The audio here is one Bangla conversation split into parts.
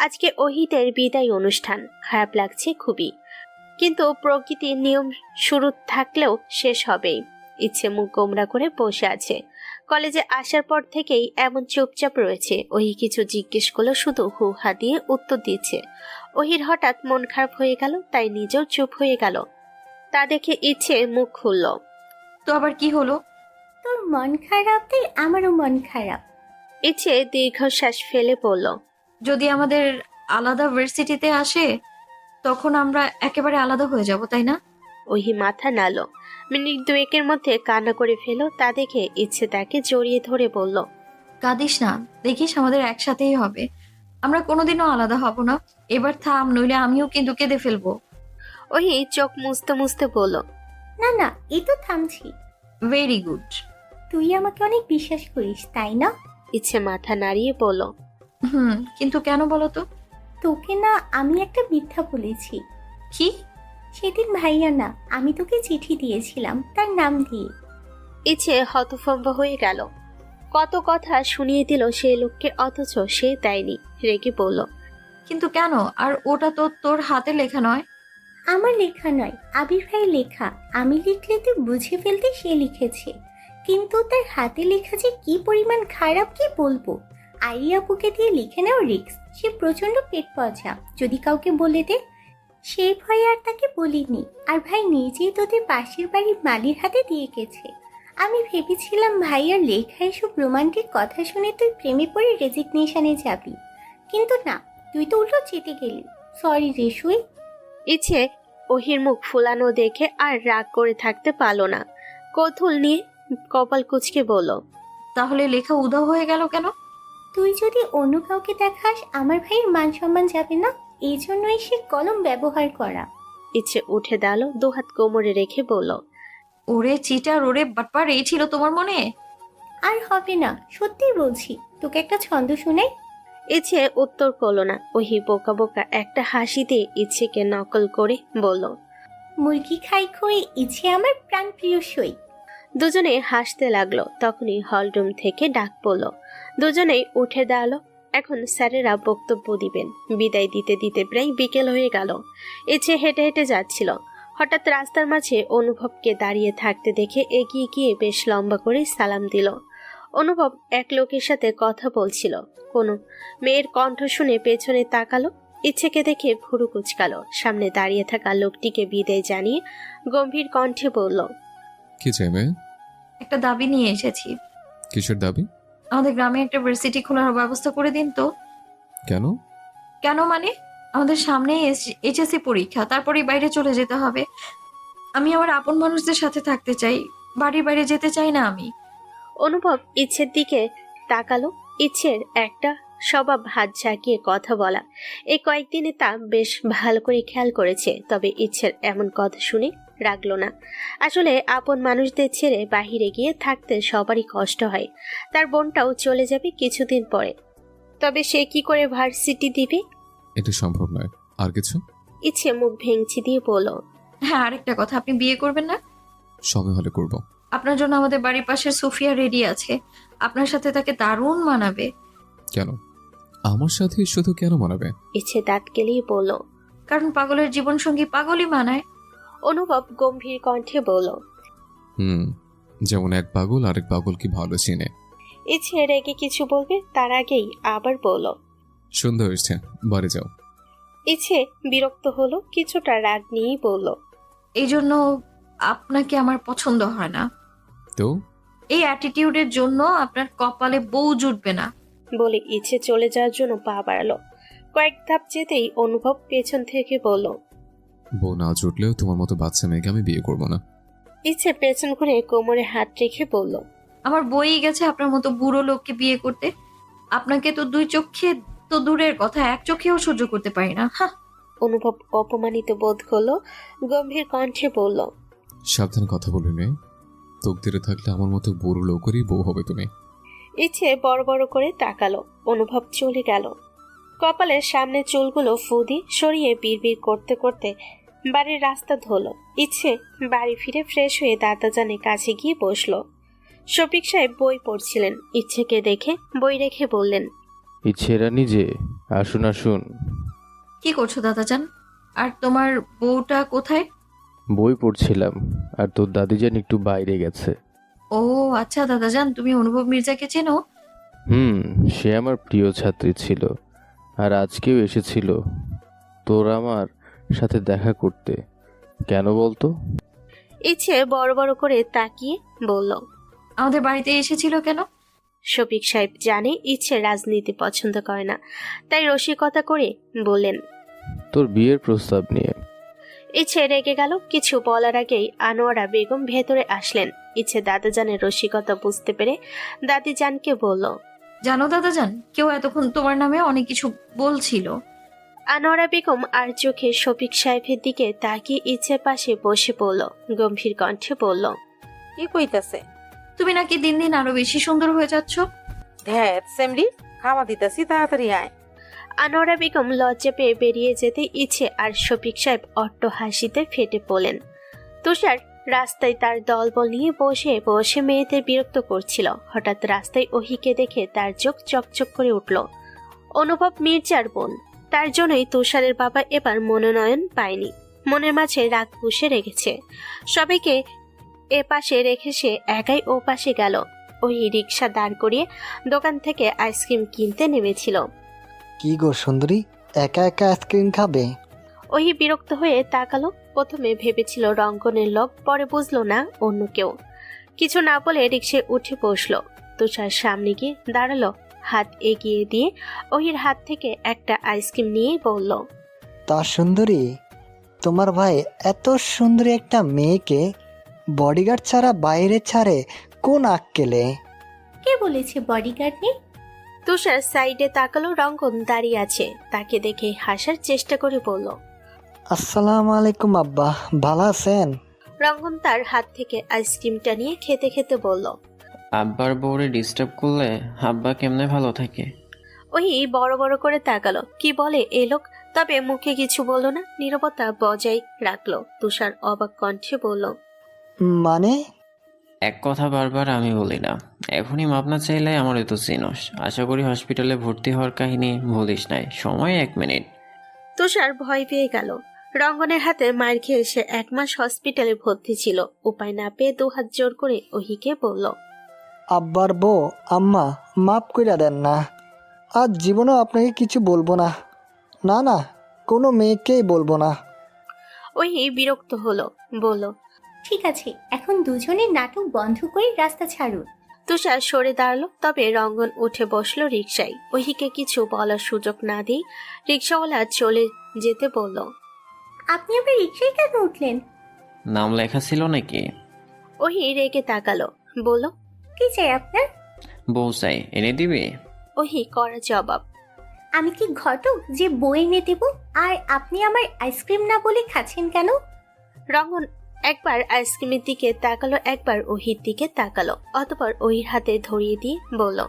আজকে ওহিদের বিদায় অনুষ্ঠান। খারাপ লাগছে খুবই, কিন্তু প্রকৃতির নিয়ম শুরু থাকলেও শেষ হবেই। ইচ্ছে মুখ গোমরা করে বসে আছে। কলেজে আসার পর থেকেই এমন চুপচাপ রয়েছে। ওহি কিছু জিজ্ঞেস করলো, শুধু হু হা দিয়ে উত্তর দিচ্ছে। ওহির হঠাৎ মন খারাপ হয়ে গেল, তাই নিজেও চুপ হয়ে গেল। তা দেখে ইচ্ছে মুখ খুলল। তো আবার কি হলো? তোর মন খারাপ তাই আমারও মন খারাপ। ইচ্ছে দীর্ঘশ্বাস ফেলে বলল, যদি আমাদের আলাদা ভার্সিটিতে আসে তখন আমরা একেবারে আলাদা হয়ে যাব, তাই না? ওহি মাথা নাড়ল। মিনিট দুয়েকের মধ্যে কান্না করে ফেল। তা দেখে ইচ্ছে তাকে জড়িয়ে ধরে বলল, কাঁদিস না, দেখিস আমাদের একসাথেই হবে। আমরা কোনোদিনও আলাদা হব না। এবার থাম, নইলে আমিও কিন্তু কেঁদে ফেলবো। ওহি চোখ মুছতে মুছতে বলল, না না, এই তো থামছি। Very good. তুই আমাকে অনেক বিশ্বাস করিস, তাই না? ইচ্ছে মাথা নাড়িয়ে বলল, কিন্তু কেন বলো তো? তোকে না আমি একটা মিথ্যা বলেছি। কি? সেদিন ভাইয়া না, আমি তোকে চিঠি দিয়েছিলাম তার নাম দিয়ে। ইচ্ছে হতভম্ব হয়ে গেল। কত কথা শুনিয়ে দিল সেই লোককে, অথচ সে দেয়নি। রেগে বলল, কিন্তু কেন? আর ওটা তো তোর হাতে লেখা নয়। আমার লেখা নয়, আবির ভাই লেখা। আমি লিখলে তুই বুঝে ফেলতে সে লিখেছে, কিন্তু তার হাতে লেখা যে কি পরিমাণ খারাপ কি বলবো। আইরিয়া বুকে দিয়ে লিখে নেও রিক্স। সে প্রচন্ড পেট পচা, যদি কাউকে বলে দে। সেই ভয়ে আর তাকে বলিনি। আর ভাই নিজেই তোদের পাশের বাড়ির মালির হাতে দিয়ে গেছে। আমি ভেবেছিলাম ভাইয়ার লেখা এসব রোমান্টিক কথা শুনে তুই প্রেমে পড়ে রেজিগনেশনে যাবি, কিন্তু না, তুই তো উল্টো চেতে গেলি। সরি রেশুই। ইচ্ছে ওহির মুখ ফুলানো দেখে আর রাগ করে থাকতে পারল না। কৌতূহল নিয়ে কপাল কুঁচকে বলল, তাহলে লেখা উধাও হয়ে গেল কেন? তুই যদি অন্য কাউকে দেখাস আমার ভাইয়ের মান সম্মান যাবে না, এই জন্যই সে কলম ব্যবহার করা। ইচ্ছে উঠে দাঁড়ালো, দুহাত কোমরে রেখে বলল, ওরে চিটার, ওরে বাটপার, এই ছিল তোমার মনে? আর হবে না, সত্যি বলছি। তোকে একটা ছন্দ শুনাই। ইচ্ছে উত্তর করল না। ওহি বোকা বোকা একটা হাসি দিয়ে ইচ্ছেকে নকল করে বলল, মুরগি খাই খয়ে ইচ্ছে আমার প্রাণ প্রিয় সই। দুজনে হাসতে লাগলো। তখনই হলরুম থেকে ডাক পড়ল। দুজনেই উঠে দাঁড়ালো। এখন স্যারেরা বক্তব্য দিবেন। বিদায় দিতে দিতে প্রায় বিকেল হয়ে গেল। ইচ্ছে হেঁটে হেঁটে যাচ্ছিল। হঠাৎ রাস্তার মাঝে অনুভবকে দাঁড়িয়ে থাকতে দেখে এগিয়ে গিয়ে বেশ লম্বা করে সালাম দিল। অনুভব এক লোকের সাথে কথা বলছিল। কোনো মেয়ের কণ্ঠ শুনে পেছনে তাকালো। ইচ্ছেকে দেখে ভুরু কুচকালো। সামনে দাঁড়িয়ে থাকা লোকটিকে বিদায় জানিয়ে গম্ভীর কণ্ঠে বলল, কি চাই মেয়ে? একটা দাবি নিয়ে এসেছি। কিসের দাবি? আমাদের গ্রামে একটা ভার্সিটি খোলার ব্যবস্থা করে দিন তো। কেন? কেন মানে, আমাদের সামনে এইচএসসি পরীক্ষা, তারপরেই বাইরে চলে যেতে হবে। আমি আমার আপন মানুষদের সাথে থাকতে চাই, বাড়ির বাইরে যেতে চাই না আমি। অনুভব ইচ্ছের দিকে তাকালো। ইচ্ছের একটা স্বভাব হাত ঝাঁকিয়ে কথা বলা। এই কয়েকদিনে তা বেশ ভালো করে খেয়াল করেছে। তবে ইচ্ছের এমন কথা শুনে রাগলো না। আসলে আপন মানুষদের ছেড়ে বাহিরে গিয়ে থাকতে সবারই কষ্ট হয়। তার বোনটাও চলে যাবে কিছুদিন পরে। তবে সে কি করে ভার্সিটি দিবে? এটা সম্ভব নয়। আর কিছু? ইচ্ছে মুখ ভেঙচি দিয়ে বলল, হ্যাঁ, আরেকটা কথা, আপনি বিয়ে করবেন না? সময় হলে করব। আপনার জন্য আমাদের বাড়ির পাশের সোফিয়া রেডি আছে। আপনার সাথে তাকে দারুণ মানাবে। কেন? আমার সাথে শুধু কেন মানাবে? ইচ্ছে দাঁত কেলিয়ে বলল, কারণ পাগলের জীবন সঙ্গী পাগলই মানায়। অনুভব গম্ভীর কণ্ঠে বলল, যেমন এক পাগল আরেক পাগল কি ভালো চিনে। ইচ্ছে রেগে কিছু বলবে তার আগেই আবার বলল, সন্ধ্যা হয়েছে, বাড়ি যাও। ইচ্ছে বিরক্ত হলো, কিছুটা রাগ নিয়েই বলল, এই জন্য আপনাকে আমার পছন্দ হয় না। তো এই অ্যাটিটিউডের জন্য আপনার কপালে বউ জুটবে না। বলে ইচ্ছে চলে যাওয়ার জন্য পা বাড়ালো। কয়েক ধাপ যেতেই অনুভব পেছন থেকে বলল, বউ না জুটলেও তোমার মতো বাচ্চা মেয়েকে আমি বিয়ে করবো না। ইচ্ছে পেছন ঘুরে কোমরে হাত রেখে বলল, আমার বই গেছে আপনার মতো বুড়ো লোককে বিয়ে করতে। আপনাকে তো দুই চোখে তো দূরের কথা, এক চোখেও সহ্য করতে পারি না। অনুভব অপমানিত বোধ হলো, গম্ভীর কণ্ঠে বলল, সাবধানে কথা বলবি মেয়ে। তকদিরে থাকলে আমার মতো বুড়ো লোকেরই বউ হবে তুমি। ইচ্ছে বড় বড় করে তাকালো। অনুভব চলে গেল। কপালের সামনে চুলগুলো ফুদি সরিয়ে বিড়বিড় করতে করতে বাড়ির রাস্তা ধরল। ইচ্ছে বাড়ি ফিরে ফ্রেশ হয়ে দাদাজানের কাছে গিয়ে বসলো। শফিক সাহেব বই পড়ছিলেন। ইচ্ছেকে দেখে বই রেখে বললেন, ইচ্ছেরা নিজে আসুন আসুন। কি করছো দাদাজান? আর তোমার বউটা কোথায়? বই পড়ছিলাম, আর তোর দাদিজান একটু বাইরে গেছে। ও আচ্ছা দাদাজান, তুমি অনুভব মির্জাকে চেনো? হুম, সে আমার প্রিয় ছাত্রী ছিল, আর আজকেও এসেছিল তোর আমার সাথে দেখা করতে। কেন বলতো? ইচ্ছে বড় বড় করে তাকিয়ে বলল। আমাদের বাড়িতে এসেছিল কেন? শফিক সাহেব জানে ইচ্ছে রাজনীতি পছন্দ করে না, তাই রসিকতা করে বললেন। তোর বিয়ের প্রস্তাব নিয়ে। ইচ্ছে রেগে গেল। কিছু বলার আগেই আনোয়ারা বেগম ভেতরে আসলেন। ইচ্ছে দাদাজানের রসিকতা বুঝতে পেরে দাদিজানকে বলল। জানো দাদাজান, কেউ এতক্ষণ তোমার নামে অনেক কিছু বলছিল। আনোয়ারা বেগম আর চোখে শফিক সাহেবের দিকে তাকিয়ে ইচ্ছের পাশে বসে পড়ল। গম্ভীর কণ্ঠে বলল, কি কইতাছে? তুমি নাকি দিন দিন আরো বেশি সুন্দর হয়ে যাচ্ছ। ধ্যাত সেমরি, খাওয়া দিতাছি, তাড়াতাড়ি আয়। আনোয়ারা বেগম লজ্জা পেয়ে বেরিয়ে যেতে ইচ্ছে আর শফিক সাহেব অট্ট হাসিতে ফেটে পড়লেন। তুষার রাস্তায় তার দলবল নিয়ে বসে বসে মেয়েদের বিরক্ত করছিল। হঠাৎ রাস্তায় ওহিকে দেখে তার চোখ চকচক করে উঠল। অনুভব মির্জার বোন, তার জন্যই তুষারের বাবা এবার মনোনয়ন পায়নি। মনের মাঝে রাগ পুষে রেখেছে। সবাইকে এ পাশে রেখে সে একাই ও পাশে গেল। ওই রিক্সা দাঁড় করিয়ে দোকান থেকে আইসক্রিম কিনতে নেমেছিল। কি গো সুন্দরী, একা একা আইসক্রিম খাবে? ওই বিরক্ত হয়ে তাকালো। প্রথমে ভেবেছিল রঙ্গনের লোক, পরে বুঝলো না অন্য কেউ। কিছু না বলে রিক্সায় উঠে বসলো। তুষার সামনে গিয়ে দাঁড়ালো, হাত এগিয়ে দিয়ে ওহির হাত থেকে একটা আইসক্রিম নিয়ে বলল। তা সুন্দরী, তোমার ভাই এত সুন্দরী একটা মেয়েকে বডিগার্ড ছাড়া বাইরে ছাড়ে কোন আক্কেলে? কে বলেছে বডিগার্ড নেই? তুষার সাইডে তাকালো। রঙ্গন দাঁড়িয়ে আছে। তাকে দেখে হাসার চেষ্টা করে বলল। আসসালামু আলাইকুম আব্বা, ভালো আছেন? রঙ্গন তার হাত থেকে আইসক্রিমটা নিয়ে খেতে খেতে বলল। আব্বার বউরে ডিস্টার্ব করলে আব্বা কেমনে ভালো থাকে? ওই বড় বড় করে তাকালো। কি বলে এ লোক? তবে মুখে কিছু বলল না, নীরবতা বজায় রাখলো। তুষার অবাক কণ্ঠে বলল। মানে? এক কথা বারবার আমি বলি না, এখনই মাপ না চাইলে আমার তো চিনস। আশা করি হসপিটালে ভর্তি হওয়ার কাহিনী ভুলিস নাই। সময় 1 মিনিট। তুষার ভয় পেয়ে গেল। রঙ্গনের হাতে মার খেয়ে সে 1 মাস হসপিটালে ভর্তি ছিল। উপায় না পেয়ে 2 হাত জোর করে ওহিকে বলল। আব্বার বউ, আম্মা মাফ কইরা দেন না, আজ জীবনেও আপনাকে কিছু বলবো না। না না, কোনো মেয়েকেই বলবো না। ওহি বিরক্ত হলো, বলল। ঠিক আছে, এখন দুজনের নাটক বন্ধ করে রাস্তা ছাড়ুন। তুষার সরে দাঁড়ালো। তবে রঙ্গন উঠে বসলো রিকশায়। ওহিকে কিছু বলার সুযোগ না দিয়ে রিক্সাওয়ালা চলে যেতে বলল। আপনি আবার রিক্সায় কেন উঠলেন? নাম লেখা ছিল নাকি? ওহি রেগে তাকালো, বলল। কি চাই আপনার? বউ চাই, এনে দিবি? ওহি কড়া জবাব। আমি কি ঘটক যে বই এনে দেব? আর আপনি আমার আইসক্রিম না বলে খাচ্ছেন কেন? রঙ্গন একবার আইসক্রিমের দিকে তাকালো, একবার ওহির দিকে তাকালো, অতঃপর ওহির হাতে ধরিয়ে দিয়ে বলল।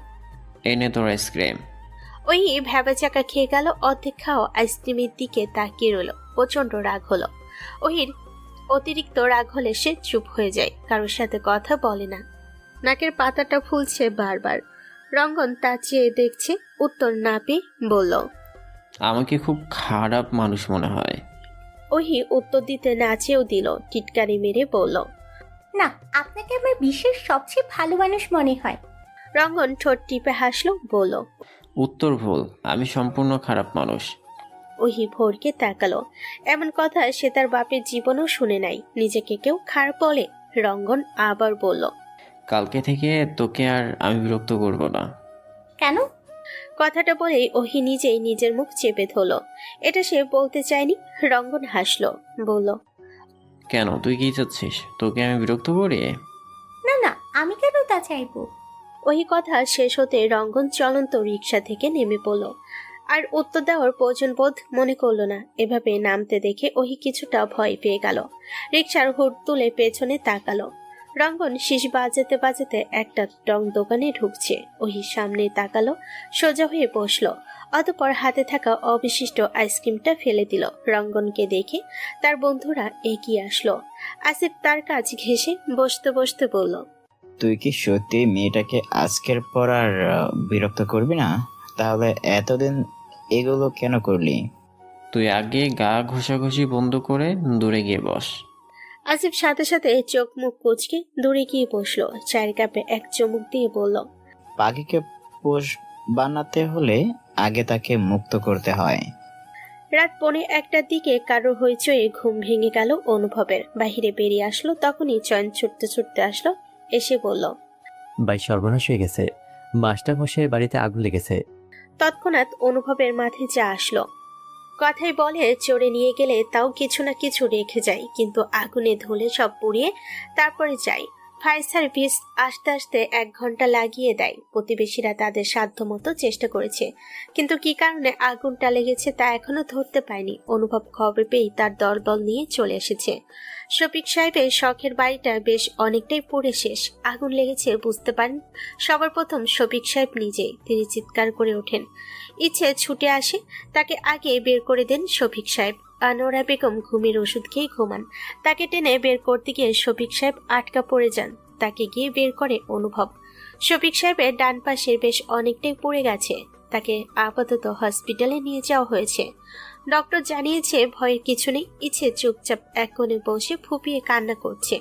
এনে তোর আইসক্রিম। ওহি ভ্যাবা চাকা খেয়ে গেল। অর্ধেক খাওয়া আইসক্রিমের দিকে তাকিয়ে রইল। প্রচন্ড রাগ হলো। ওহির অতিরিক্ত রাগ হলে সে চুপ হয়ে যায়, কারোর সাথে কথা বলে না। নাকের পাতাটা ফুলছে বারবার। রঙ্গন তা চেয়ে দেখছে, উত্তর না পেয়ে বলল। আমাকে খুব খারাপ মানুষ মনে হয়। ওহি উত্তর দিতে না চেয়েও দিল। টিটকারি মেরে বলল। না, আপনাকে আমার বিশ্বের সবচেয়ে ভালো মানুষ মনে হয়। রঙ্গন ঠোঁট টিপে হাসলো, বলল। উত্তর ভুল, আমি সম্পূর্ণ খারাপ মানুষ। ওহি ভোরকে তাকালো। এমন কথা সে তার বাপের জীবনেও শুনে নাই। নিজেকে কেউ খারাপ বলে? রঙ্গন আবার বলল। কালকে থেকে তোকে আর আমি বিরক্ত করব না। কেন? কথাটা বলেই ওহি নিজেই নিজের মুখ চেপে ধরল। এটা সে বলতে চায়নি। রঙ্গন হাসলো, বলল। কেন, তুই কি চাচ্ছিস তোকে আমি বিরক্ত করি? না না, আমি কেন তা চাইবো? ওই কথা শেষ হতে রঙ্গন চলন্ত রিক্সা থেকে নেমে পড়ল। আর উত্তর দেওয়ার প্রয়োজন বোধ মনে করলো না। এভাবে নামতে দেখে ওহি কিছুটা ভয় পেয়ে গেল। রিক্সার হুড তুলে পেছনে তাকালো। রঙ্গন শীষ বাজাতে বাজাতে একটা টং দোকানে ঢুকছে। ওহি সামনে তাকালো, সোজা হয়ে বসলো। অতঃপর হাতে থাকা অবশিষ্ট আইসক্রিমটা ফেলে দিল। রঙ্গনকে দেখে তার বন্ধুরা এগিয়ে আসলো। আসিফ তার কাজ ঘেঁষে বসতে বসতে বলল। তুই কি সত্যি মেয়েটাকে আজকের পর আর বিরক্ত করবি না? তাহলে এতদিন এগুলো কেন করলি? তুই আগে গা ঘষাঘষি বন্ধ করে দূরে গিয়ে বস। আসিফ সাথে সাথে চোখ মুখ কুচকে দূরে গিয়ে বসলো, চায়ের কাপে এক চুমুক দিয়ে বলল, পাখিকে পোষ বানাতে হলে আগে তাকে মুক্ত করতে হয়। রাত 1:45টার দিকে কারো হইচয়ে ঘুম ভেঙে গেল অনুভবের। বাহিরে বেরিয়ে আসলো, তখনই চয়ন ছুটতে ছুটতে আসলো, এসে বলল, ভাই সর্বনাশ হয়ে গেছে, মাস্টার মশাইয়ের বাড়িতে আগুন লেগেছে। তৎক্ষণাৎ অনুভবের মাথায় যা আসলো। কথাই বলে চড়ে নিয়ে গেলে তাও কিছু না কিছু রেখে যায়, কিন্তু আগুনে ধুলে সব পুড়িয়ে তারপরে যায়। ফায়ার সার্ভিস আসতে আসতে 1 ঘন্টা লাগিয়ে দেয়। প্রতিবেশীরা তাদের সাধ্যমতো চেষ্টা করেছে, কিন্তু কি কারণে আগুনটা লেগেছে তা এখনো ধরতে পায়নি। অনুভব খবর পেয়ে তার দলবল নিয়ে চলে এসেছে। শফিক সাহেবের শখের বাড়িটা বেশ অনেকটাই পুড়ে শেষ। আগুন লেগেছে বুঝতে পারেন সবার প্রথম শফিক সাহেব নিজেই। তিনি চিৎকার করে ওঠেন, ইচ্ছে ছুটে আসে, তাকে আগে বের করে দেন শফিক সাহেব। আনোয়ারা বেগম ঘুমের ওষুধ খেয়ে ঘুমান। তাকে টেনে বের করতে গিয়ে শফিক সাহেব আটকা পড়ে যান। তাকে গিয়ে বের করে অনুভব। শফিক সাহেবের ডান পাশে বেশ অনেকটাই পড়ে গেছে। তাকে আপাতত হসপিটালে নিয়ে যাওয়া হয়েছে। ডক্টর জানিয়েছে ভয়ের কিছু নেই। ইচ্ছে চুপচাপ এক কোণে বসে ফুপিয়ে কান্না করছে।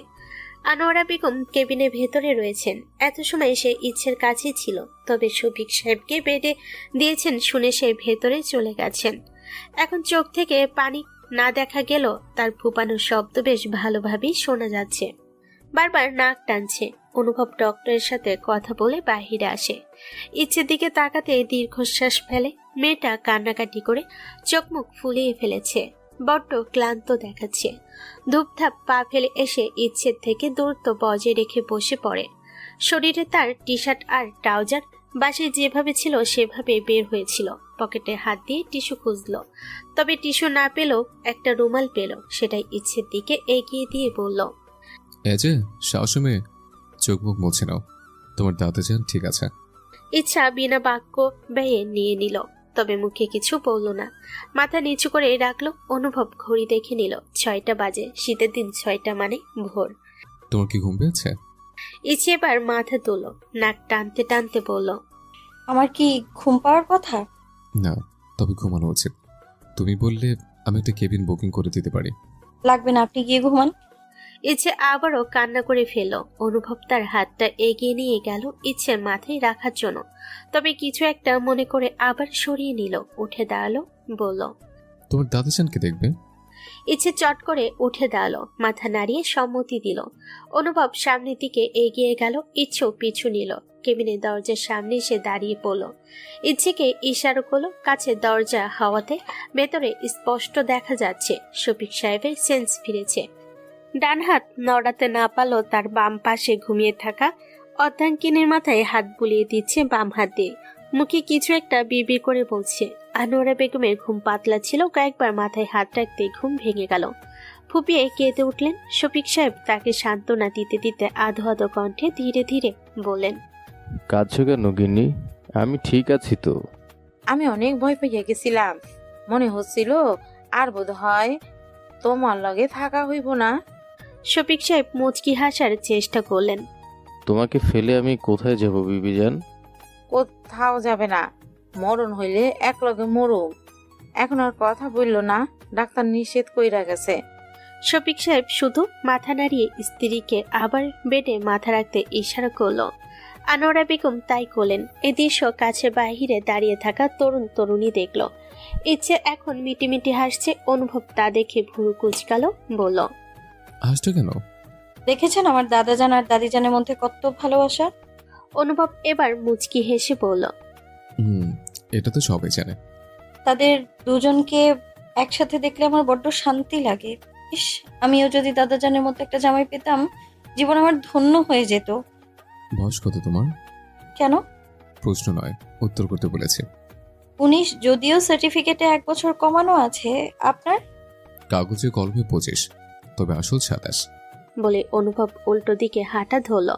আনোয়ারা বেগম কেবিনের ভেতরে রয়েছেন। এত সময় সে ইচ্ছের কাছেই ছিল, তবে শফিক সাহেবকে বেডে দিয়েছেন শুনে সে ভেতরে চলে গেছেন। এখন চোখ থেকে পানি না দেখা গেল তার ফুপানোর শব্দ বেশ ভালোভাবেই শোনা যাচ্ছে। বারবার নাক টানছে। অনুভব ডক্টরের সাথে কথা বলে বাহিরে আসে। ইচ্ছের দিকে তাকাতে দীর্ঘশ্বাস ফেলে। মেয়েটা কান্নাকাটি করে চোখ মুখ ফুলিয়ে ফেলেছে, বড্ড ক্লান্ত দেখাচ্ছে। ধূপধাপ পা ফেলে এসে ইচ্ছের থেকে দূরত্ব বজায় রেখে বসে পড়ে। শরীরে তার টি শার্ট আর ট্রাউজার বাসায় যেভাবে ছিল সেভাবে বের হয়েছিল। পকেটে হাত দিয়ে টিস্যু খুঁজলো, তবে টিস্যু না পেলেও একটা রুমাল পেল। সেটাই ইচ্ছের দিকে এগিয়ে দিয়ে বলল, এই যে সাহসী মেয়ে, চোখ মুখ মুছে নাও, তোমার দাঁতে যান ঠিক আছে। ইচ্ছা বিনা বাক্য ব্যয়ে নিয়ে নিল, তবে মুখে কিছু বলল না। মাথা নিচু করে রাখলো। অনুভব ঘড়ি দেখে নিল, 6টা বাজে। শীতের দিন 6টা মানে ভোর। তোমার কি ঘুম পেয়েছে? ইচ্ছে এবার মাথা তোলো, নাক টানতে টানতে বলল, আমার কি ঘুম পাওয়ার কথা? না, তবে ঘুমানো উচিত। তুমি বললে আমি একটা কেবিন বুকিং করে দিতে পারি। লাগবে না, আপনি গিয়ে ঘুমান। ইচ্ছে আবারও কান্না করে ফেল। অনুভব তার হাতটা এগিয়ে নিয়ে গেল ইচ্ছের মাথায় রাখার জন্য, তবে কিছু একটা মনে করে আবার সরিয়ে নিল। উঠে দাঁড়ালো, বলল, তোমার দাদা চানকে দেখবে। ইচ্ছে চট করে উঠে দাঁড়ালো, মাথা নাড়িয়ে সম্মতি দিল। অনুভব সামনের দিকে এগিয়ে গেল, ইচ্ছেও পিছু নিল। কেবিনের দরজার সামনে এসে দাঁড়িয়ে পড়ল। ইচ্ছেকে ইশারা করলো। কাছে দরজা হাওয়াতে ভেতরে স্পষ্ট দেখা যাচ্ছে শফিক সাহেবের সেন্স ফিরেছে। ডান হাত নড়াতে না পারলো তার বাম পাশে ঘুমিয়ে থাকা অর্ধাঙ্গিনীর মাথায় হাত বুলিয়ে দিচ্ছে বাম হাত দিয়ে। মুখে কিছু একটা বিড়বিড় করে বলছে। আনোয়ারা বেগমের ঘুম পাতলা ছিল, কয়েকবার মাথায় হাত রাখতে ঘুম ভেঙে গেল। ফুপিয়ে কেঁদে উঠলেন। শফিক সাহেব তাকে সান্ত্বনা দিতে দিতে আধো আধো কণ্ঠে ধীরে ধীরে বললেন, কাঁদছো কেন গিন্নি? আমি ঠিক আছি তো। আমি অনেক ভয় পেয়ে গেছিলাম, মনে হচ্ছিল আর বোধ হয় তোমার লগে থাকা হইব না। শফিক সাহেব মুচকি হাসার চেষ্টা করলেন। তোমাকে ফেলে আমি কোথায় যাব বিবিজান? কোথাও যাবে না, মরণ হইলে এক লগে মরুম। এখন আর কথা বললো না, ডাক্তার নিষেধ কইরা গেছে। শফিক সাহেব শুধু মাথা নাড়িয়ে স্ত্রীকে আবার বেডে মাথা রাখতে ইশারা করলো। আনোয়ারা বেগম তাই করলেন। এ দৃশ্য কাছে বাহিরে দাঁড়িয়ে থাকা তরুণ তরুণী দেখল। ইচ্ছে এখন মিটিমিটি হাসছে। অনুভব তা দেখে ভুরু কুচকালো, বলল, হাসছো কেন? দেখেছেন আমার দাদাজান আর দাদিজানের মধ্যে কত ভালোবাসা। অনুভব এবার মুচকি হেসে বলল, এটা তো সবাই জানে। তাদের দুজনকে একসাথে দেখলে আমার বড্ড শান্তি লাগে। ইস, আমিও যদি দাদাজানের মতো একটা জামাই পেতাম, জীবন আমার ধন্য হয়ে যেত। বয়স কত তোমার? কেন? প্রশ্ন নয়, উত্তর করতে বলেছে। 19, যদিও সার্টিফিকেটে 1 বছর কমানো আছে। আপনার? কাগজে কলমে 25, তবে আসল 27। বলে অনুভব উল্টো দিকে হাঁটা ধরল।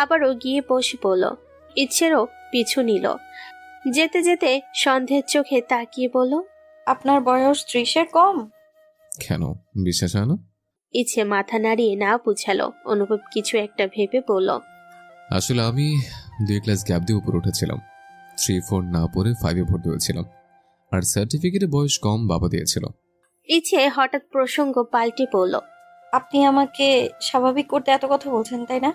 আবারও গিয়ে বসে পড়ল। ইচ্ছেরও পিছু নিল। যেতে যেতে সন্দেহের চোখে তাকিয়ে বলল, আপনার বয়স 30-এর কম? কেন, বিশ্বাস হয় না? ইচ্ছে মাথা নাড়িয়ে না বুঝালো। অনুভব কিছু একটা ভেবে বলল, আসলে আমি 2 ক্লাস গ্যাপ দিয়ে উপরে উঠেছিলাম। 3-4 না পড়ে 5-এ ভর্তি হয়েছিলাম। আর সার্টিফিকেটে বয়স কম বাবা দিয়েছিল। ইচ্ছে হঠাৎ প্রসঙ্গ পাল্টে পড়ল। আপনি আমাকে স্বাভাবিক করতে এত কথা বলছেন তাই না?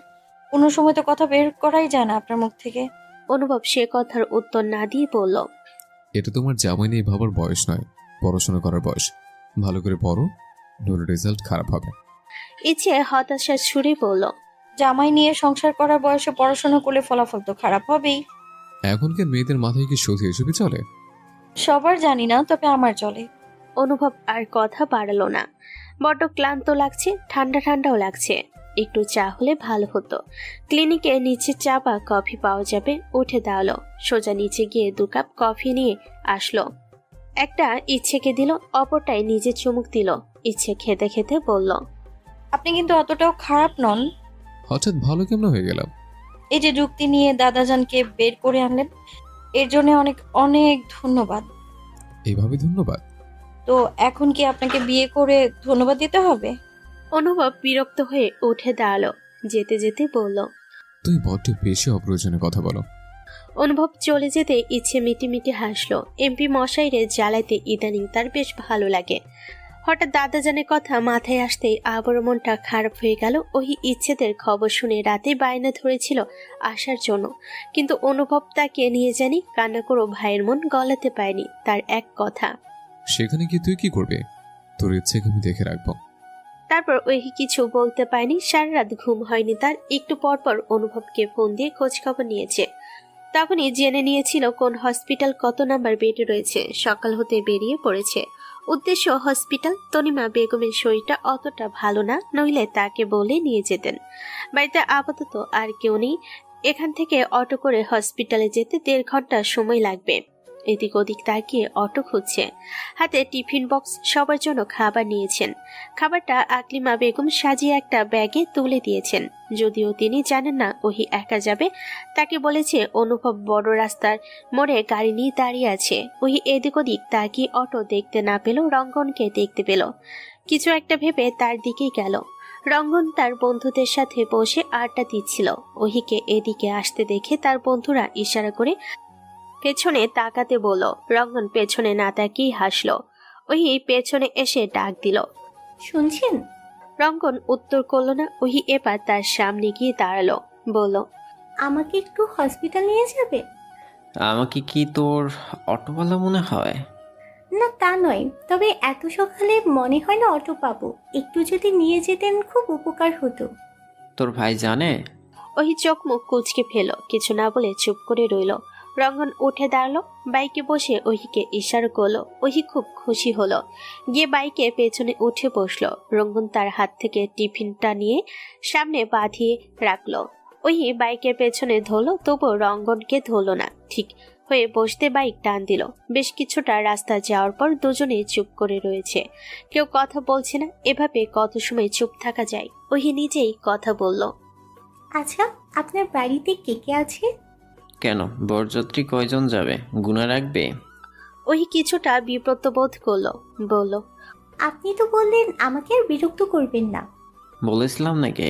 কোনো সময় তো কথা বের করাই যায় না আপনার মুখ থেকে। অনুভব সে কথার উত্তর না দিয়ে বলল, এটা তোমার জামাই নিয়ে ভাবার বয়স নয়, পড়াশোনা করার বয়স। ভালো করে পড়ো, নইলে রেজাল্ট খারাপ হবে। ইচ্ছে হতাশার সুরে বলল, জামাই নিয়ে সংসার করার বয়সে পড়াশোনা করলে ফলাফল তো খারাপ হবেই। এখনকার মেয়েদের মাথায় কি শুধু এসবই চলে? সবার জানি না, তবে আমার চলে। অনুভব আর কথা বাড়ালো না। বড্ড ক্লান্ত লাগছে, ঠান্ডা ঠান্ডাও লাগছে। একটু চা হলে ভালো হতো। ক্লিনিকে নিচে চা বা কফি পাওয়া যাবে। উঠে দাঁড়ালো, সোজা নিচে গিয়ে 2 কাপ কফি নিয়ে আসলো। একটা ইচ্ছেকে দিল, অপরটায় নিজে চুমুক দিল। ইচ্ছে খেতে খেতে বলল, আপনি কিন্তু অতটাও খারাপ নন। হঠাৎ ভালো কেমন হয়ে গেলাম? এই যে যুক্তি নিয়ে দাদাজানকে বের করে আনলেন, এর জন্য অনেক অনেক ধন্যবাদ। এইভাবে ধন্যবাদ? তো এখন কি আপনাকে বিয়ে করে ধন্যবাদ দিতে হবে? অনুভব বিরক্ত হয়ে উঠে দাঁড়ালো, যেতে যেতে বলল, তুই বড্ড বেশি অপ্রয়োজনে কথা বলো। অনুভব চলে যেতে ইচ্ছে মিটিমিটি হাসলো। এমপি মশাইরে জ্বালাইতে ইদানিং তার বেশ ভালো লাগে। হঠাৎ দাদাজানের কথা মাথায় আসতেই আবার মনটা খারাপ হয়ে গেল। ওই ইচ্ছেদের খবর শুনে রাতে বায়না ধরেছিল আসার জন্য, কিন্তু অনুভব তাকে নিয়ে জানি কান্না করে ভাইয়ের মন গলাতে পায়নি তার এক কথা। সেখানে কি তুই কি করবে? তোর ইচ্ছেকে আমি দেখে রাখবো। তারপর ওই কিছু বলতে পায়নি। সারা রাত ঘুম হয়নি তার। একটু পরপর অনুভবকে ফোন দিয়ে খোঁজ খবর নিয়েছে। তখনই জেনে নিয়েছিল কোন হসপিটাল কত নাম্বার বেডে রয়েছে। সকাল হতে বেরিয়ে পড়েছে। উদ্দেশ্য হসপিটাল। তনিমা বেগমের শরীরটা অতটা ভালো না, নইলে তাকে বলে নিয়ে যেতেন। বাড়িতে আপাতত আর কেউ নেই। এখান থেকে অটো করে হসপিটালে যেতে 1.5 ঘন্টা সময় লাগবে। এদিক ওদিক তাকিয়ে অটো খুঁজছে। হাতে টিফিন বক্স, সবার জন্য খাবার নিয়েছেন। খাবারটা আকলিমা বেগম সাজিয়ে একটা ব্যাগে তুলে দিয়েছেন। যদিও তিনি জানেন না ওহি একা যাবে। তাকে বলেছে অনুভব বড় রাস্তার মোড়ে গাড়ি নিয়ে দাঁড়িয়ে আছে। ওহি এদিক ওদিক তাকিয়ে অটো দেখতে না পেল, রঙ্গনকে দেখতে পেল। কিছু একটা ভেবে তার দিকেই গেল। রঙ্গন তার বন্ধুদের সাথে বসে আড্ডা দিচ্ছিল। ওহিকে এদিকে আসতে দেখে তার বন্ধুরা ইশারা করে পেছনে তাকাতে বলল। রঙ্গন পেছনে না তাকিয়ে হাসলো। ওহি পেছনে এসে ডাক দিল, শুনছেন? রঙ্গন উত্তর করলো না। ওহি এবার তার সামনে গিয়ে দাঁড়ালো, বলল, আমাকে একটু হসপিটাল নিয়ে যাবে? আমাকে কি তোর অটোওয়ালা মনে হয়? না তা নয়, তবে এত সকালে মনে হয় না অটো পাবো। একটু যদি নিয়ে যেতেন খুব উপকার হতো। তোর ভাই জানে? ওহি চোখ মুখ কুচকে ফেল, কিছু না বলে চুপ করে রইল। রঙ্গন উঠে দাঁড়ালো, বাইকে বসে ওহিকে ইশারা করলো। ওহি খুব খুশি হলো, গিয়ে বাইকে পেছনে উঠে বসলো। রঙ্গন তার হাত থেকে টিফিনটা নিয়ে সামনে বাঁধিয়ে রাখলো। ওহি বাইকের পেছনে ধরলো, তবুও রঙ্গনকে ধরলো না। ঠিক হয়ে বসতে বাইক টান দিল। বেশ কিছুটা রাস্তা যাওয়ার পর দুজনেই চুপ করে রয়েছে, কেউ কথা বলছে না। এভাবে কত সময় চুপ থাকা যায়? ওহি নিজেই কথা বলল, আচ্ছা, আপনার বাড়িতে কে কে আছে? কেন, বরযাত্রী কয়জন যাবে গুনা রাখবে? ওহি কিছুটা বিব্রত বোধ করলো, বলল, আপনি তো বললেন আমাকে আর বিরক্ত করবেন না। বলেছিলাম নাকি?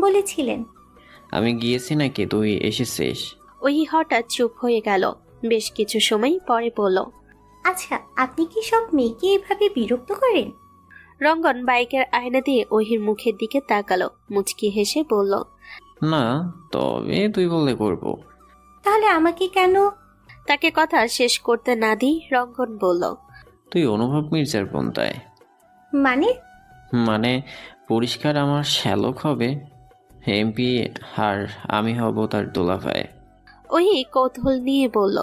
বলেছিলেন। আমি গিয়েছি নাকি তুই এসেছিস? ওহি হঠাৎ চুপ হয়ে গেল। বেশ কিছু সময় পরে বলল, আচ্ছা, আপনি কি সব মেয়েকে এভাবে বিরক্ত করেন? রঙ্গন বাইকের আয়না দিয়ে ওহির মুখের দিকে তাকালো, মুচকি হেসে বলল, না, তবে তুই বললে করবো। তাহলে আমাকে কেন? তাকে কথা শেষ করতে না দিই রঙ্গন বলল, তুই অনুভব মির্জার পন্থায়। মানে? পরিষ্কার আমার শ্যালক হবে এমপি, আর আমি হব তার দোলাভাই। ওহি কৌতূহল নিয়ে বলল,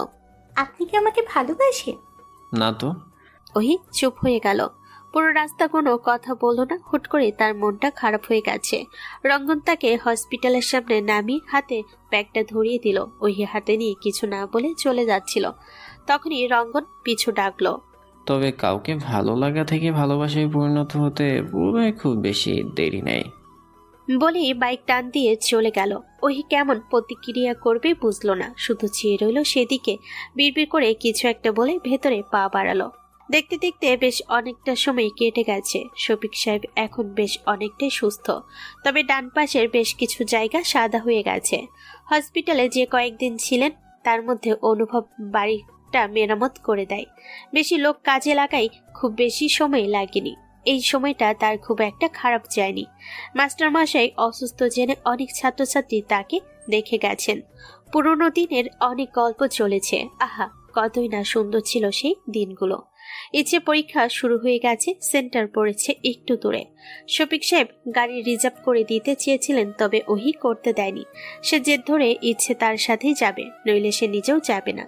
আপনি কি আমাকে ভালোবাসেন? না তো। ওহি চুপ হয়ে গেল। পুরো রাস্তা কোনো কথা বলল না। হুট করে তার মনটা খারাপ হয়ে গেছে। রঙ্গন তাকে হসপিটালের সামনে নামিয়ে হাতে ব্যাগটা ধরিয়ে দিল। ওহি হাতে নিয়ে কিছু না বলে চলে যাচ্ছিল। তখনই রঙ্গন পিছু ডাকলো, তবে কাউকে ভালো লাগা থেকে ভালোবাসায় পরিণত হতে বোধহয় খুব বেশি দেরি নেই। বলেই বাইক টান দিয়ে চলে গেল। ওহি কেমন প্রতিক্রিয়া করবে বুঝলো না, শুধু চেয়ে রইল সেদিকে। বিড়বিড় করে কিছু একটা বলে ভেতরে পা বাড়ালো। দেখতে দেখতে বেশ অনেকটা সময় কেটে গেছে। শফিক সাহেব এখন বেশ অনেকটাই সুস্থ, তবে ডান পাশের বেশ কিছু জায়গা সাদা হয়ে গেছে। হসপিটালে যে কয়েকদিন ছিলেন তার মধ্যে অনুভব বাড়িটা মেরামত করে দেয়। বেশি লোক কাজে লাগাই খুব বেশি সময় লাগেনি। এই সময়টা তার খুব একটা খারাপ যায়নি। মাস্টারমশাই অসুস্থ জেনে অনেক ছাত্রছাত্রী তাকে দেখে গেছেন। পুরোনো দিনের অনেক গল্প চলেছে। আহা, কতই না সুন্দর ছিল সেই দিনগুলো। ইচ্ছে পরীক্ষা শুরু হয়ে গেছে। সেন্টার পড়েছে একটু দূরে। শফিক সাহেব গাড়ি রিজার্ভ করে দিতে চেয়েছিলেন, তবে ওহি করতে দেয়নি। সে জেদ ধরে ইচ্ছে তার সাথেই যাবে, নইলে সে নিজেও যাবে না।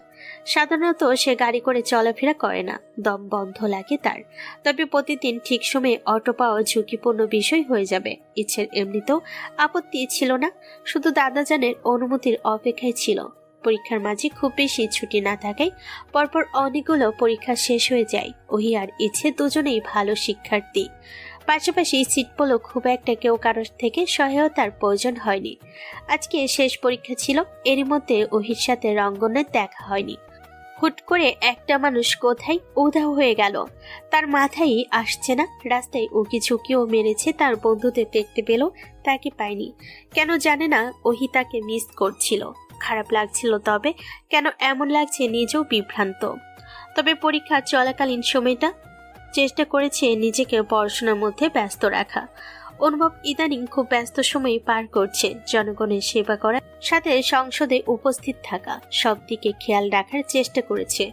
সাধারণত সে গাড়ি করে চলাফেরা করে না, দম বন্ধ লাগে তার। তবে প্রতিদিন ঠিক সময়ে অটো পাওয়া ঝুঁকিপূর্ণ বিষয় হয়ে যাবে। ইচ্ছের এমনিতেও আপত্তি ছিল না, শুধু দাদাজানের অনুমতির অপেক্ষায় ছিল। পরীক্ষার মাঝে খুব বেশি ছুটি না থাকায় পরপর অনেকগুলো পরীক্ষা শেষ হয়ে যায়। ওহি আর ইচ্ছে দুজনেই ভালো শিক্ষার্থী। পাশাপাশি সিট পেলেও খুব একটা কেউ কারোর থেকে সহায়তার প্রয়োজন হয়নি। আজকে শেষ পরীক্ষা ছিল, এরই মধ্যে ওহির সাথে রঙ্গনের দেখা হয়নি। হুট করে একটা মানুষ কোথায় উধাও হয়ে গেল, তার মাথায় আসছে না। রাস্তায় উকি ঝুঁকিও মেরেছে, তার বন্ধুদের দেখতে পেল, তাকে পায়নি। কেন জানে না, ওহি তাকে মিস করছিল। খারাপ লাগছিল, তবে কেন এমন লাগছে নিজেও বিভ্রান্ত। তবে পরীক্ষা চলাকালীন সময়টা চেষ্টা করেছে নিজেকে পড়াশোনার মধ্যে ব্যস্ত রাখা। অনুভব ইদানিং খুব ব্যস্ত সময় পার করছে। জনগণের সেবা করা, সাথে সংসদে উপস্থিত থাকা, সব দিকে খেয়াল রাখার চেষ্টা করেছে।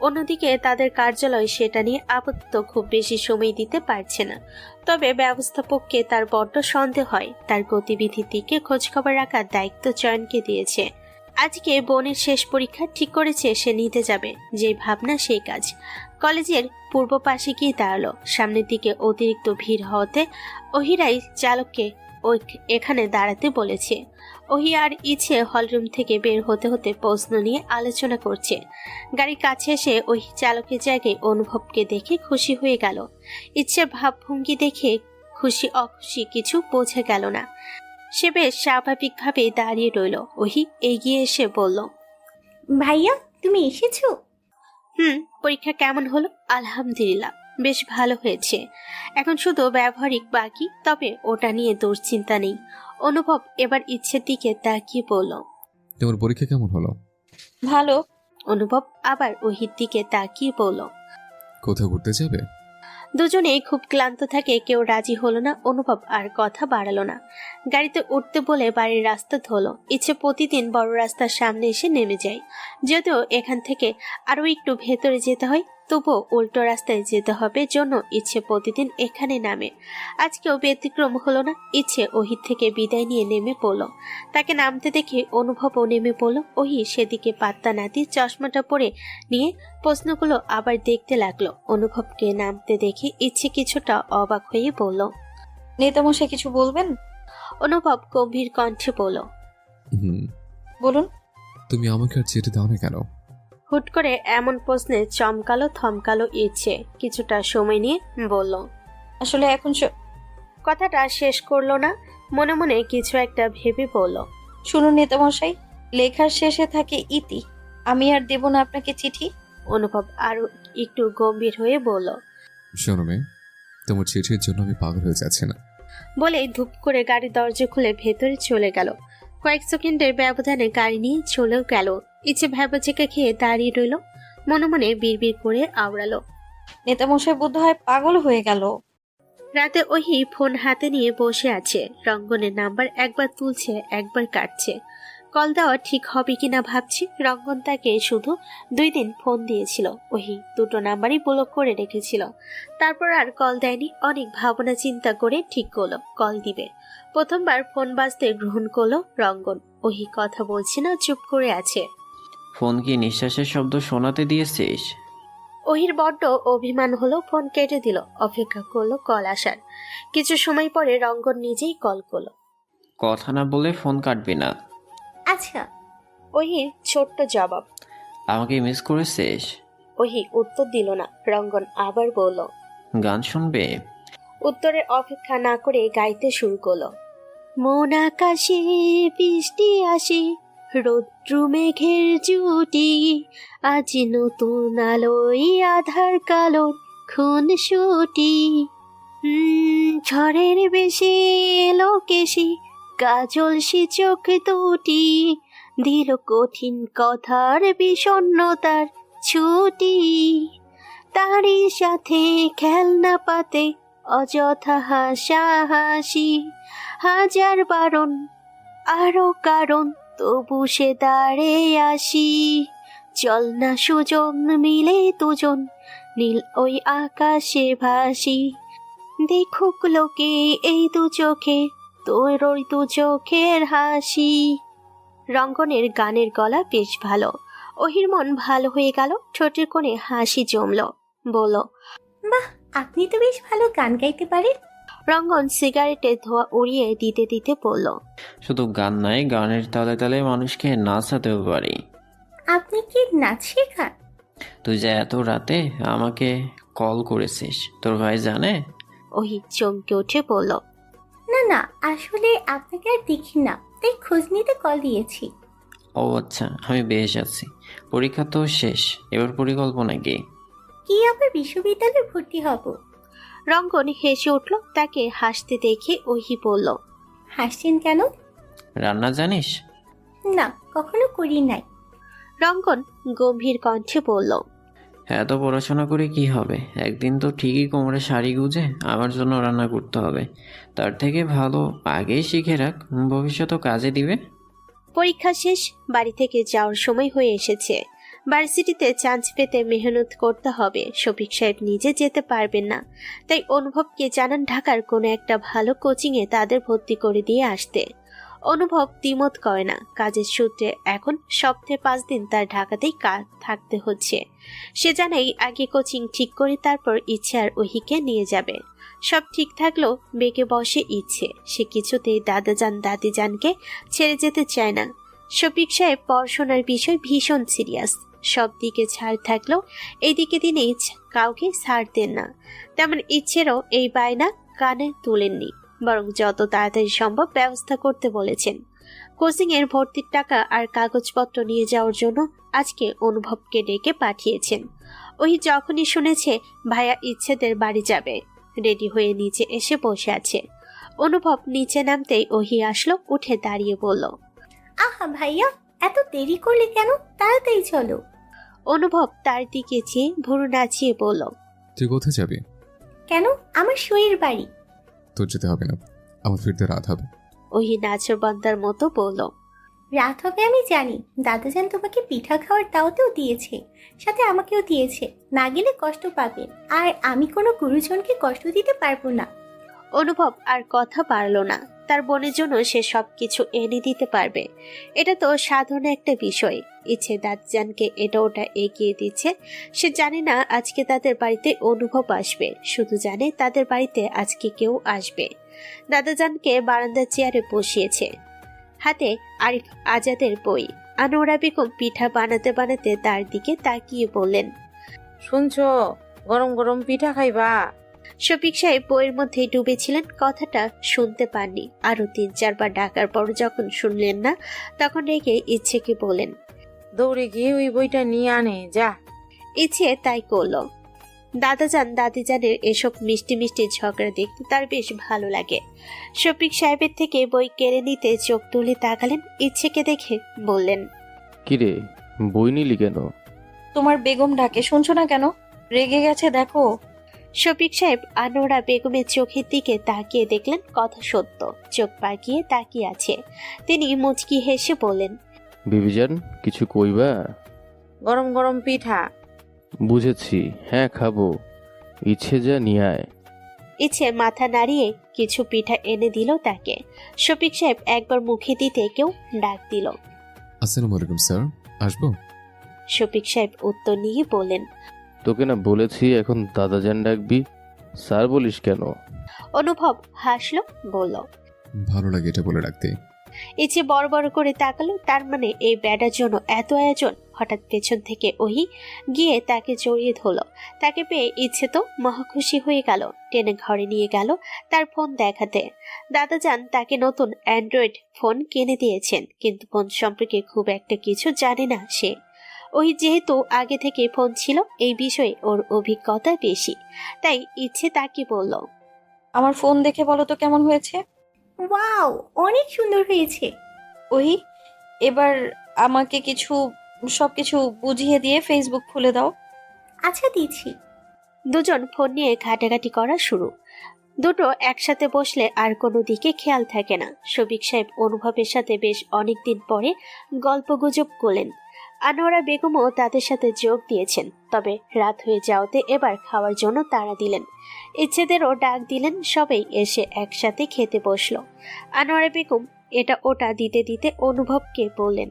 অন্যদিকে তাদের কার্যালয় সেটা নিয়ে আপাতত খুব বেশি সময় দিতে পারছে না। তবে ব্যবস্থাপককে তার বড্ড সন্দেহ হয়। তার গতিবিধির দিকে খোঁজখবর রাখার দায়িত্ব চয়নকে দিয়েছে। আজকে বোনের শেষ পরীক্ষা ঠিক করেছে সে নিতে যাবে। যে ভাবনা সেই কাজ। কলেজের পূর্ব পাশে গিয়ে দাঁড়ালো। সামনের দিকে অতিরিক্ত ভিড় হওয়াতে ওহিরাই চালককে এখানে দাঁড়াতে বলেছে। ওহি আর ইচ্ছে হলরুম থেকে বের হতে হতে প্রশ্ন নিয়ে আলোচনা করছে। গাড়ির কাছে এসে ওহি চালকের জায়গায় অনুভবকে দেখে খুশি হয়ে গেল। ইচ্ছের ভাবভঙ্গি দেখে খুশি অখুশি কিছু বোঝা গেল না। সে বেশ স্বাভাবিকভাবে দাঁড়িয়ে রইল। ওহি এগিয়ে এসে বলল, ভাইয়া তুমি এসেছো? পরীক্ষা কেমন হলো? আলহামদুলিল্লাহ, বেশ ভালো হয়েছে। এখন শুধু ব্যবহারিক বাকি, তবে ওটা নিয়ে দুশ্চিন্তা নেই। অনুভব এবার ইচ্ছের দিকে তাকিয়ে বলল, তোমার পরীক্ষা কেমন হলো? ভালো। অনুভব আবার ওহির দিকে তাকিয়ে বলল, কোথাও ঘুরতে যাবে? দুজনেই খুব ক্লান্ত থাকে, কেউ রাজি হলো না। অনুভব আর কথা বাড়ালো না। গাড়িতে উঠতে বলে বাড়ির রাস্তা ধরলো। ইচ্ছে প্রতিদিন বড় রাস্তার সামনে এসে নেমে যায়। যদিও এখান থেকে আরো একটু ভেতরে যেতে হয়, তবুও উল্টো রাস্তায় যেতে হবে জন্য ইচ্ছে প্রতিদিন এখানে নামে। আজকেও ব্যতিক্রম হলো না। ইচ্ছে ওহির থেকে বিদায় নিয়ে নেমে পড়ল। তাকে নামতে দেখে অনুভবও নেমে পড়ল। ওহি সেদিকে পাত্তা না দিয়ে চশমাটা পরে নিয়ে প্রশ্নগুলো আবার দেখতে লাগলো। অনুভবকে নামতে দেখে ইচ্ছে কিছুটা অবাক হয়ে বলল, নেতামশাই কিছু বলবেন? অনুভব গম্ভীর কণ্ঠে বলল, বলুন। তুমি আমাকে আর চিঠি দাও না কেন? হুট করে এমন প্রশ্নে চমকালো থমকালো ইচ্ছে। কিছুটা সময় নিয়ে বলল, আসলে এখন কথাটা শেষ করলো না, মনে মনে কিছু একটা ভেবে বলল, শুনুন নেতামশাই, লেখার শেষে থাকে ইতি। আমি আর দেব না আপনাকে চিঠি। অনুভব আরো একটু গম্ভীর হয়ে বলল, শোনো মেয়ে, তোমার চিঠির জন্য আমি পাগল হয়ে যাচ্ছি না। বলেই ধূপ করে গাড়ির দরজা খুলে ভেতরে চলে গেল। কয়েক সেকেন্ডের ব্যবধানে গাড়ি নিয়ে চলেও গেল। ইচ্ছে ভ্যাবাচেকা খেয়ে দাঁড়িয়ে রইল, মনে মনে বিড়বিড় করে আওড়ালো, নেতামশাই বোধহয় পাগল হয়ে গেল। রাতে ওহি ফোন হাতে নিয়ে বসে আছে। রঙ্গনের নাম্বার একবার তুলছে, একবার কাটছে। কল দেওয়া ঠিক হবে কিনা ভাবছি। রঙ্গন তাকে শুধু 2 দিন ফোন দিয়েছিল। ওহি দুটো নাম্বারই ব্লক করে রেখেছিল। তারপর আর কল দেয়নি। অনেক ভাবনা চিন্তা করে ঠিক করলো কল দিবে। প্রথমবার ফোন বাজতে গ্রহণ করলো রঙ্গন। ওহি কথা বলছে না, চুপ করে আছে। ফোন কি নিঃশ্বাসের শব্দ শোনাতে দিয়েছিস? ওহির বড্ড অভিমান হলো, ফোন কেটে দিল। অপেক্ষা করলো কল আসার। কিছু সময় পরে রঙ্গন নিজেই কল করলো। কথা না বলে ফোন কাটবি না। আচ্ছা। ওহির ছোট্ট জবাব, আমাকে মিস করেছিস? ওহি উত্তর দিল না। রঙ্গন আবার বলল, গান শুনবে? উত্তরের অপেক্ষা না করে গাইতে শুরু করলো, মন আকাশে বৃষ্টি আসে, রৌদ্র মেঘের জুটি, আজ নতুন আলোয় আধার কালোর খুন সুটি। ঝড়ের বেশি এলো কেশি, কাজল সে চোখ দুটি, দিল কঠিন কথার বিষণ্ণতার ছুটি। তারই সাথে খেলনা পাতে অযথা হাসাহাসি, হাজার বারণ আরো কারণ তবু সে দাঁড়ে আসি। চল না সুজন মিলে দুজন, নীল ওই আকাশে ভাসি, দেখুক লোকে এই দু চোখে তোর ওই দু চোখের হাসি। রঙ্গনের গানের গলা বেশ ভালো। ওহির মন ভালো হয়ে গেল, ঠোঁটের কোণে হাসি জমল। বলল, বাহ, আপনি তো বেশ ভালো গান গাইতে পারেন। রঙ্গন সিগারেটের ধোঁয়া উড়িয়ে দিতে দিতে বলল, শুধু গান নাই, গানের তালে তালে মানুষকে নাচাতেও পারি। আপনি কি নাচ শেখান? তুই যে এত রাতে আমাকে কল করেছিস, তোর ভাই জানে? ওহি চমকে উঠে বলল, না না, আসলে আপনাকে আর দেখি না, তাই খোঁজ নিতে কল দিয়েছি। ও আচ্ছা, আমি বেশ আছি। পরীক্ষা তো শেষ, এবার পরিকল্পনা কি? কি আবার বিশ্ববিদ্যালয়ে ভর্তি হব। রঙ্গন হেসে উঠল। তাকে হাসতে দেখে ওহি বলল, হাসছেন কেন? রান্না জানিস? না, কখনো করি নাই। রঙ্গন গম্ভীর কণ্ঠে বলল, এত পড়াশোনা করে কি হবে? একদিন তো ঠিকই কোমরে শাড়ি গুজে আমার জন্য রান্না করতে হবে। তার থেকে ভালো আগেই শিখে রাখ, ভবিষ্যতেও কাজে দিবে। পরীক্ষা শেষ, বাড়ি থেকে যাওয়ার সময় হয়ে এসেছে। ভার্সিটিতে চান্স পেতে মেহনত করতে হবে। শফিক সাহেব নিজে যেতে পারবেন না, তাই অনুভবকে জানান ঢাকার কোনো একটা ভালো কোচিংয়ে তাদের ভর্তি করে দিয়ে আসতে। অনুভব দ্বিমত করে না। কাজের সূত্রে এখন সপ্তাহে 5 দিন তার ঢাকাতেই থাকতে হচ্ছে। সে জানাই আগে কোচিং ঠিক করে তারপর ইচ্ছে আর ওহিকে নিয়ে যাবে। সব ঠিক থাকলেও বেঁকে বসে ইচ্ছে। সে কিছুতেই দাদাজান দাদিজানকে ছেড়ে যেতে চায় না। শফিক সাহেব পড়াশোনার বিষয় ভীষণ সিরিয়াস। সব দিকে ছাড় থাকলেও এইদিকে তিনি কাউকে ছাড় দেন না। তেমন ইচ্ছেরও এই বায়না কানে তুলেননি, বরং যত তাড়াতাড়ি সম্ভব ব্যবস্থা করতে বলেছেন। কোচিং এর ভর্তির টাকা আর কাগজপত্র নিয়ে যাওয়ার জন্য আজকে অনুভবকে ডেকে পাঠিয়েছেন। ওই যখনই শুনেছে ভাইয়া ইচ্ছেদের বাড়ি যাবে, রেডি হয়ে নিচে এসে বসে আছে। অনুভব নিচে নামতেই ওহি আসলো, উঠে দাঁড়িয়ে বলল, আহা ভাইয়া, এত দেরি করলে কেন? তাড়াতাড়ি চলো। অনুভব তার দিকে চেয়ে ভুরু নাচিয়ে বলল, তুই কোথায় যাবি? কেন? আমার সইয়ের বাড়ি। তোর যেতে হবে না, আমার ফিরতে রাত হবে। ওহি নাচরবান্দার মতো বলল, রাত হবে আমি জানি। দাদাজান তোমাকে পিঠা খাওয়ার দাওয়াতেও দিয়েছে, সাথে আমাকেও দিয়েছে। না গেলে কষ্ট পাবেন, আর আমি কোনো গুরুজনকে কষ্ট দিতে পারবো না। অনুভব আর কথা পারল না। তার বোনের জন্য সে সবকিছু এনে দিতে পারবে, এটা তো সাধারণ একটা বিষয়। ইচ্ছে দাদাজানকে এটা ওটা এগিয়ে দিচ্ছে। সে জানে না আজকে তাদের বাড়িতে অনুভব আসবে, শুধু জানে তাদের বাড়িতে আজকে কেউ আসবে। দাদাজানকে বারান্দার চেয়ারে বসিয়েছে, হাতে আরিফ আজাদের বই। আনোয়ারা বেগম পিঠা বানাতে বানাতে তার দিকে তাকিয়ে বললেন, শুনছো, গরম গরম পিঠা খাইবা? শফিক সাহেব বইয়ের মধ্যে ডুবেছিলেন, কথাটা শুনতে পাননি। আরো 3-4 বার ডাকার পর যখন শুনলেন না, তখন রেগে ইচ্ছেকে বলেন, দৌড়ে গিয়ে ওই বইটা নিয়ে আনে যা। ইচ্ছে তাই করলো। দাদাজান দাদিজানের এসব মিষ্টি মিষ্টি ঝগড়া দেখতে তার বেশ ভালো লাগে। শফিক সাহেবের থেকে বই কেড়ে নিতে চোখ তুলে তাকালেন। ইচ্ছেকে দেখে বললেন, কিরে, বই নিলি কেন? তোমার বেগম ডাকে, শুনছো না কেন? রেগে গেছে দেখো। শফিক সাহেব আনোয়ারা বেগমের চোখের দিকে তাকিয়ে দেখলেন কথা সত্য। চোখ পাকিয়ে তাকিয়ে আছে। তিনি মুচকি হেসে বললেন, বিবিজান, কিছু কইবা? গরম গরম পিঠা। বুঝেছি, হ্যাঁ খাবো। ইচ্ছে যা নিয়ে আয়। ইচ্ছে মাথা নাড়িয়ে কিছু পিঠা এনে দিল তাকে। শফিক সাহেব একবার মুখে দিতে কেউ ডাক দিল, আসসালামু আলাইকুম স্যার, আসবো? শফিক সাহেব উত্তর নিয়ে বললেন, তোকে না বলেছি এখন দাদাজান ডাকবি, স্যার বলিস কেন? অনুভব হাসলো, বলল, ভালো লাগে এটা বলে রাখতে। ইচ্ছে বড় বড় করে তাকালো। তার মানে এই ব্যাটার জন্য এত আয়োজন। হঠাৎ পেছন থেকে ওহি গিয়ে তাকে জড়িয়ে ধরল। তাকে পেয়ে ইচ্ছে তো মহা খুশি হয়ে গেল। টেনে ঘরে নিয়ে গেল তার ফোন দেখাতে। দাদাজান তাকে নতুন অ্যান্ড্রয়েড ফোন কিনে দিয়েছেন, কিন্তু ফোন সম্পর্কে খুব একটা কিছু জানে না সে। ওই যেহেতু আগে থেকে ফোন ছিল, এই বিষয়ে ওর অভিজ্ঞতা বেশি, তাই ইচ্ছে তাকে বলল, আমার ফোন দেখে বলো তো কেমন হয়েছে। ওয়াও, অনেক সুন্দর হয়েছে। ওই এবার আমাকে সবকিছু বুঝিয়ে দিয়ে ফেসবুক খুলে দাও। আচ্ছা, দিচ্ছি। দুজন ফোন নিয়ে ঘাটাঘাটি করা শুরু। দুটো একসাথে বসলে আর কোনো দিকে খেয়াল থাকে না। শফিক সাহেব অনুভবের সাথে বেশ অনেকদিন পরে গল্পগুজব করলেন। আনোয়ারা বেগমও তাদের সাথে যোগ দিয়েছেন। তবে রাত হয়ে যাওয়াতে এবার খাওয়ার জন্য তাড়া দিলেন। ইচ্ছেদেরও ডাক দিলেন। সবাই এসে একসাথে খেতে বসলো। আনোয়ারা বেগম এটা ওটা দিতে দিতে অনুভবকে বললেন,